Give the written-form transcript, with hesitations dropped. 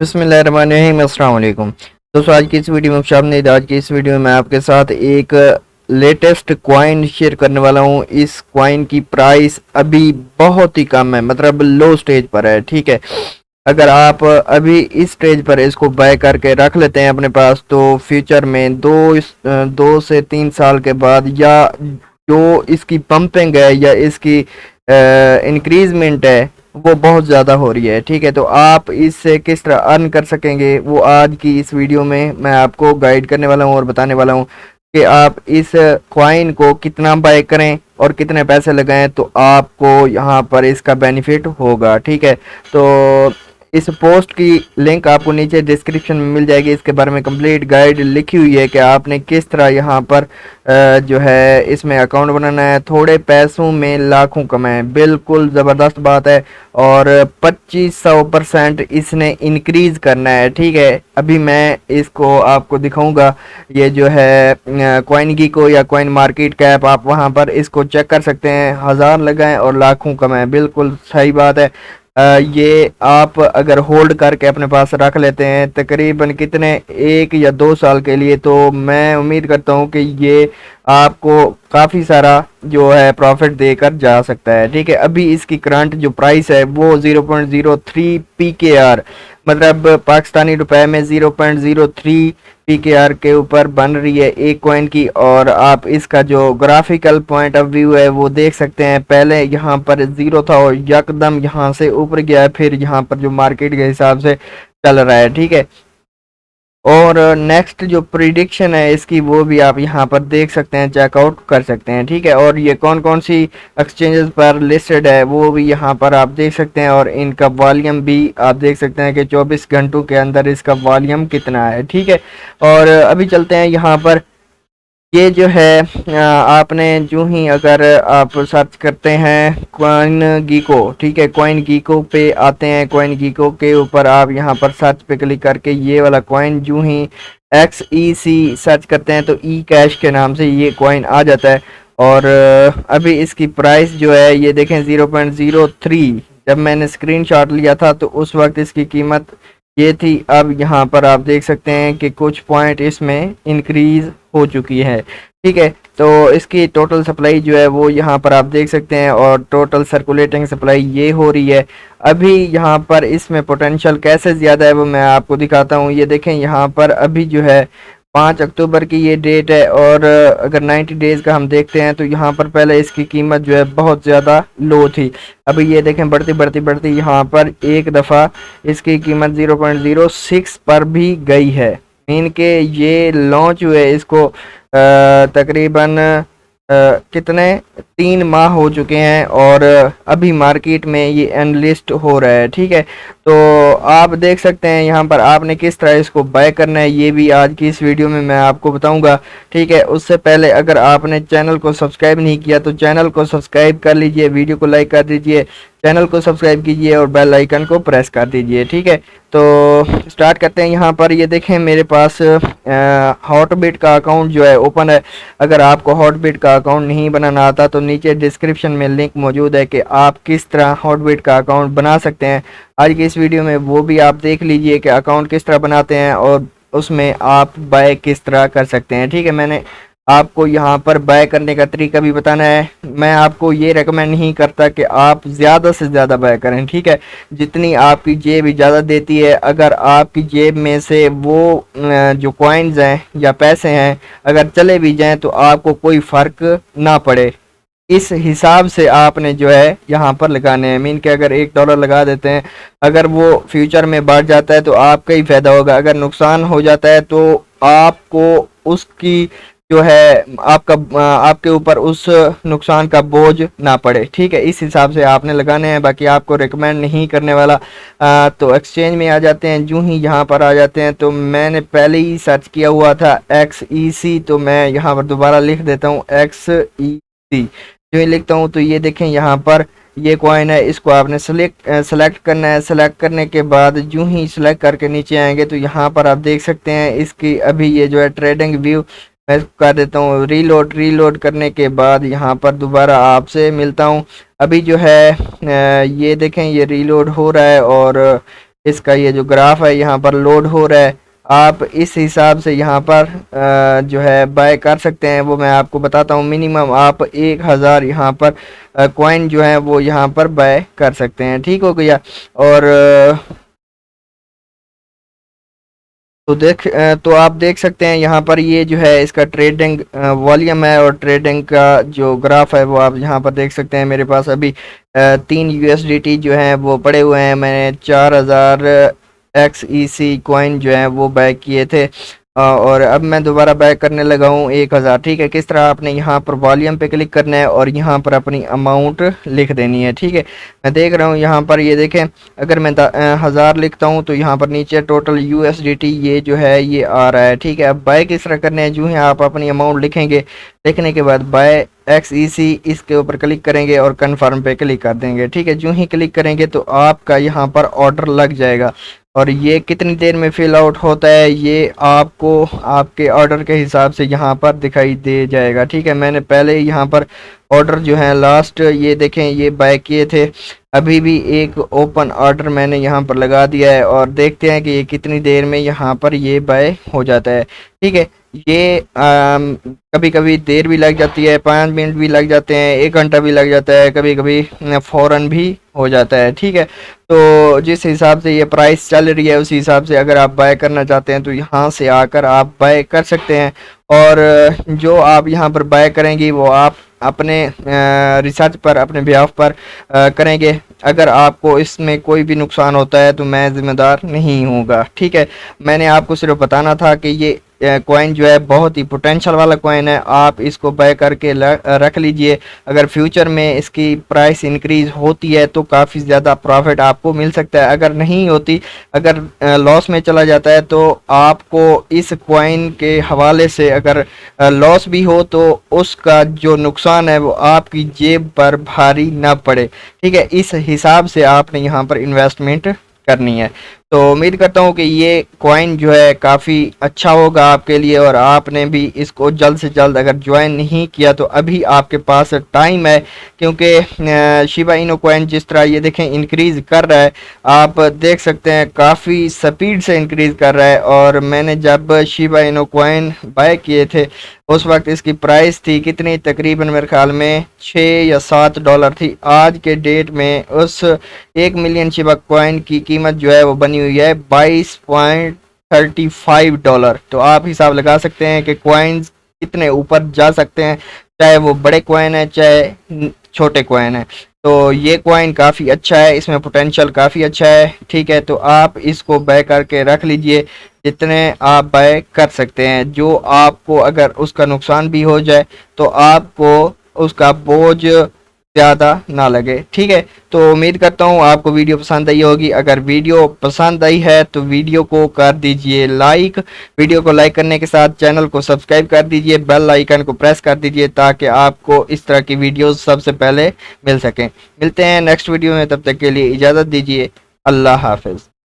बिस्मिल्लाहिर्रहमानिर्रहीम, अस्सलाम वालेकुम। दोस्तों, आज की इस वीडियो में खुशामदीद। आज की इस वीडियो में मैं आपके साथ एक लेटेस्ट कॉइन शेयर करने वाला हूँ। इस कॉइन की प्राइस अभी बहुत ही कम है, मतलब लो स्टेज पर है। ठीक है, अगर आप अभी इस स्टेज पर इसको बाय करके रख लेते हैं अपने पास, तो फ्यूचर में 2 से 3 साल के बाद, या जो इसकी पंपिंग है या इसकी इंक्रीजमेंट है, वो बहुत ज़्यादा हो रही है। ठीक है, तो आप इससे किस तरह अर्न कर सकेंगे, वो आज की इस वीडियो में मैं आपको गाइड करने वाला हूँ और बताने वाला हूँ कि आप इस कॉइन को कितना बाय करें और कितने पैसे लगाएं, तो आपको यहाँ पर इसका बेनिफिट होगा। ठीक है, तो इस पोस्ट की लिंक आपको नीचे डिस्क्रिप्शन में मिल जाएगी। इसके बारे में कंप्लीट गाइड लिखी हुई है कि आपने किस तरह यहाँ पर जो है इसमें अकाउंट बनाना है, थोड़े पैसों में लाखों कमाएं। बिल्कुल ज़बरदस्त बात है, और 2500% इसने इंक्रीज़ करना है। ठीक है, अभी मैं इसको आपको दिखाऊंगा। ये जो है कॉइन की को या कॉइन मार्केट कैप, आप वहाँ पर इसको चेक कर सकते हैं। हज़ार लगाएं और लाखों कमाएं, बिल्कुल सही बात है। ये आप अगर होल्ड करके अपने पास रख लेते हैं तकरीबन कितने 1 या 2 साल के लिए, तो मैं उम्मीद करता हूँ कि ये आपको काफ़ी सारा जो है प्रॉफिट देकर जा सकता है। ठीक है, अभी इसकी करंट जो प्राइस है वो 0.03 PKR, मतलब पाकिस्तानी रुपए में 0.03 PKR के ऊपर बन रही है एक कॉइन की। और आप इसका जो ग्राफिकल पॉइंट ऑफ व्यू है वो देख सकते हैं। पहले यहाँ पर ज़ीरो था और यकदम यहाँ से ऊपर गया है, फिर यहाँ पर जो मार्केट के हिसाब से चल रहा है। ठीक है, और नेक्स्ट जो प्रिडिक्शन है इसकी, वो भी आप यहाँ पर देख सकते हैं, चेकआउट कर सकते हैं। ठीक है, और ये कौन कौन सी एक्सचेंजेस पर लिस्टेड है वो भी यहाँ पर आप देख सकते हैं, और इनका वॉल्यूम भी आप देख सकते हैं कि 24 घंटों के अंदर इसका वॉल्यूम कितना है। ठीक है, और अभी चलते हैं यहाँ पर। ये जो है आपने जो ही अगर आप सर्च करते हैं कॉइन गीको, ठीक है, कॉइन गीको पे आते हैं। कॉइन गीको के ऊपर आप यहाँ पर सर्च पे क्लिक करके ये वाला कॉइन जो ही XEC सर्च करते हैं तो ई कैश के नाम से ये कॉइन आ जाता है। और अभी इसकी प्राइस जो है ये देखें 0.03। जब मैंने स्क्रीनशॉट लिया था तो उस वक्त इसकी कीमत ये थी। अब यहाँ पर आप देख सकते हैं कि कुछ पॉइंट इसमें इंक्रीज हो चुकी है। ठीक है, तो इसकी टोटल सप्लाई जो है वो यहाँ पर आप देख सकते हैं, और टोटल सर्कुलेटिंग सप्लाई ये हो रही है। अभी यहाँ पर इसमें पोटेंशियल कैसे ज़्यादा है वो मैं आपको दिखाता हूँ। ये देखें, यहाँ पर अभी जो है 5 अक्टूबर की ये डेट है, और अगर 90 डेज़ का हम देखते हैं तो यहाँ पर पहले इसकी कीमत जो है बहुत ज़्यादा लो थी। अभी ये देखें बढ़ती बढ़ती बढ़ती यहाँ पर एक दफ़ा इसकी कीमत 0.06 पर भी गई है। मीन के ये लॉन्च हुए इसको तकरीबन कितने 3 माह हो चुके हैं, और अभी मार्केट में ये एनलिस्ट हो रहा है। ठीक है, तो आप देख सकते हैं यहाँ पर आपने किस तरह इसको बाय करना है, ये भी आज की इस वीडियो में मैं आपको बताऊंगा। ठीक है, उससे पहले अगर आपने चैनल को सब्सक्राइब नहीं किया तो चैनल को सब्सक्राइब कर लीजिए, वीडियो को लाइक कर दीजिए, चैनल को सब्सक्राइब कीजिए और बेल आइकन को प्रेस कर दीजिए। ठीक है, तो स्टार्ट करते हैं। यहाँ पर ये देखें मेरे पास हॉटबिट का अकाउंट जो है ओपन है। अगर आपको हॉटबिट का अकाउंट नहीं बनाना आता तो नीचे डिस्क्रिप्शन में लिंक मौजूद है कि आप किस तरह हॉटबिट का अकाउंट बना सकते हैं। आज की इस वीडियो में वो भी आप देख लीजिए कि अकाउंट किस तरह बनाते हैं और उसमें आप बाय किस तरह कर सकते हैं। ठीक है, मैंने आपको यहाँ पर बाय करने का तरीका भी बताना है। मैं आपको ये रेकमेंड नहीं करता कि आप ज़्यादा से ज़्यादा बाय करें। ठीक है, जितनी आपकी जेब इजाज़त देती है, अगर आपकी जेब में से वो जो कॉइन्स हैं या पैसे हैं अगर चले भी जाएं तो आपको कोई फ़र्क ना पड़े, इस हिसाब से आपने जो है यहाँ पर लगाने हैं। मीन के अगर $1 लगा देते हैं, अगर वो फ्यूचर में बढ़ जाता है तो आपका ही फ़ायदा होगा, अगर नुकसान हो जाता है तो आपको उसकी जो है आपके ऊपर उस नुकसान का बोझ ना पड़े। ठीक है, इस हिसाब से आपने लगाने हैं, बाकी आपको रिकमेंड नहीं करने वाला। तो एक्सचेंज में आ जाते हैं। जो ही यहाँ पर आ जाते हैं तो मैंने पहले ही सर्च किया हुआ था XEC, तो मैं यहाँ पर दोबारा लिख देता हूँ XEC। जो ही लिखता हूँ तो ये देखें यहाँ पर ये कॉइन है, इसको आपने सेलेक्ट करना है। सेलेक्ट करने के बाद जो ही सेलेक्ट करके नीचे आएंगे तो यहाँ पर आप देख सकते हैं इसकी अभी ये जो है ट्रेडिंग व्यू मैं कर देता हूँ रीलोड करने के बाद यहाँ पर दोबारा आपसे मिलता हूँ। अभी जो है ये देखें ये रीलोड हो रहा है, और इसका ये जो ग्राफ है यहाँ पर लोड हो रहा है, आप इस हिसाब से यहाँ पर जो है बाय कर सकते हैं। वो मैं आपको बताता हूँ, मिनिमम आप 1000 यहाँ पर कॉइन जो है वो यहाँ पर बाय कर सकते हैं। ठीक हो गया। और तो आप देख सकते हैं यहाँ पर ये जो है इसका ट्रेडिंग वॉल्यूम है और ट्रेडिंग का जो ग्राफ है वो आप यहाँ पर देख सकते हैं। मेरे पास अभी 3 USDT जो है वो पड़े हुए हैं। मैंने 4000 XEC कॉइन जो है वो बाय किए थे और अब मैं दोबारा बाय करने लगा हूँ 1000। ठीक है, किस तरह आपने यहाँ पर वॉल्यूम पे क्लिक करना है और यहाँ पर अपनी अमाउंट लिख देनी है। ठीक है, मैं देख रहा हूँ यहाँ पर, ये देखें अगर मैं 1000 लिखता हूँ तो यहाँ पर नीचे टोटल USDT ये जो है ये आ रहा है। ठीक है, अब बाय किस तरह करने हैं, जो है आप अपनी अमाउंट लिखेंगे, लिखने के बाद बाय XEC इसके ऊपर क्लिक करेंगे और कन्फर्म पे क्लिक कर देंगे। ठीक है, जो ही क्लिक करेंगे तो आपका यहाँ पर ऑर्डर लग जाएगा और ये कितनी देर में फिल आउट होता है ये आपको आपके ऑर्डर के हिसाब से यहाँ पर दिखाई दे जाएगा। ठीक है, मैंने पहले यहाँ पर ऑर्डर जो है लास्ट ये देखें ये बाय किए थे, अभी भी एक ओपन ऑर्डर मैंने यहाँ पर लगा दिया है और देखते हैं कि ये कितनी देर में यहाँ पर ये बाय हो जाता है। ठीक है, ये कभी कभी देर भी लग जाती है, 5 मिनट भी लग जाते हैं, 1 घंटा भी लग जाता है, कभी कभी फ़ौरन भी हो जाता है। ठीक है, तो जिस हिसाब से ये प्राइस चल रही है उस हिसाब से अगर आप बाय करना चाहते हैं तो यहाँ से आकर आप बाय कर सकते हैं और जो आप यहाँ पर बाय करेंगे वो आप अपने रिसर्च पर, अपने बिहाफ पर करेंगे। अगर आपको इसमें कोई भी नुकसान होता है तो मैं ज़िम्मेदार नहीं होगा। ठीक है, मैंने आपको सिर्फ बताना था कि ये कॉइन जो है बहुत ही पोटेंशियल वाला कॉइन है, आप इसको बाय करके रख लीजिए। अगर फ्यूचर में इसकी प्राइस इंक्रीज होती है तो काफ़ी ज़्यादा प्रॉफिट आपको मिल सकता है, अगर नहीं होती, अगर लॉस में चला जाता है तो आपको इस कॉइन के हवाले से अगर लॉस भी हो तो उसका जो नुकसान है वो आपकी जेब पर भारी ना पड़े। ठीक है, इस हिसाब से आपने यहाँ पर इन्वेस्टमेंट करनी है। तो उम्मीद करता हूँ कि ये कॉइन जो है काफ़ी अच्छा होगा आपके लिए और आपने भी इसको जल्द से जल्द अगर ज्वाइन नहीं किया तो अभी आपके पास टाइम है, क्योंकि शिबा इनो कॉइन जिस तरह ये देखें इंक्रीज़ कर रहा है, आप देख सकते हैं काफ़ी स्पीड से इंक्रीज़ कर रहा है। और मैंने जब शिबा इनो कॉइन बाय किए थे उस वक्त इसकी प्राइस थी कितनी, तकरीबन मेरे ख्याल में 6 या 7 डॉलर थी। आज के डेट में उस 1 मिलियन शिबा कॉइन की कीमत जो है वो बनी हुई है 22.35 डॉलर। तो आप हिसाब लगा सकते हैं कि कॉइन्स कितने ऊपर जा सकते हैं, चाहे वो बड़े कॉइन है चाहे छोटे कॉइन है। तो ये कॉइन काफ़ी अच्छा है, इसमें पोटेंशियल काफ़ी अच्छा है। ठीक है, तो आप इसको बाय करके रख लीजिए जितने आप बाय कर सकते हैं, जो आपको अगर उसका नुकसान भी हो जाए तो आपको उसका बोझ ज़्यादा ना लगे। ठीक है, तो उम्मीद करता हूँ आपको वीडियो पसंद आई होगी। अगर वीडियो पसंद आई है तो वीडियो को कर दीजिए लाइक, वीडियो को लाइक करने के साथ चैनल को सब्सक्राइब कर दीजिए, बेल आइकन को प्रेस कर दीजिए ताकि आपको इस तरह की वीडियोस सबसे पहले मिल सकें। मिलते हैं नेक्स्ट वीडियो में, तब तक के लिए इजाज़त दीजिए। अल्लाह हाफिज़।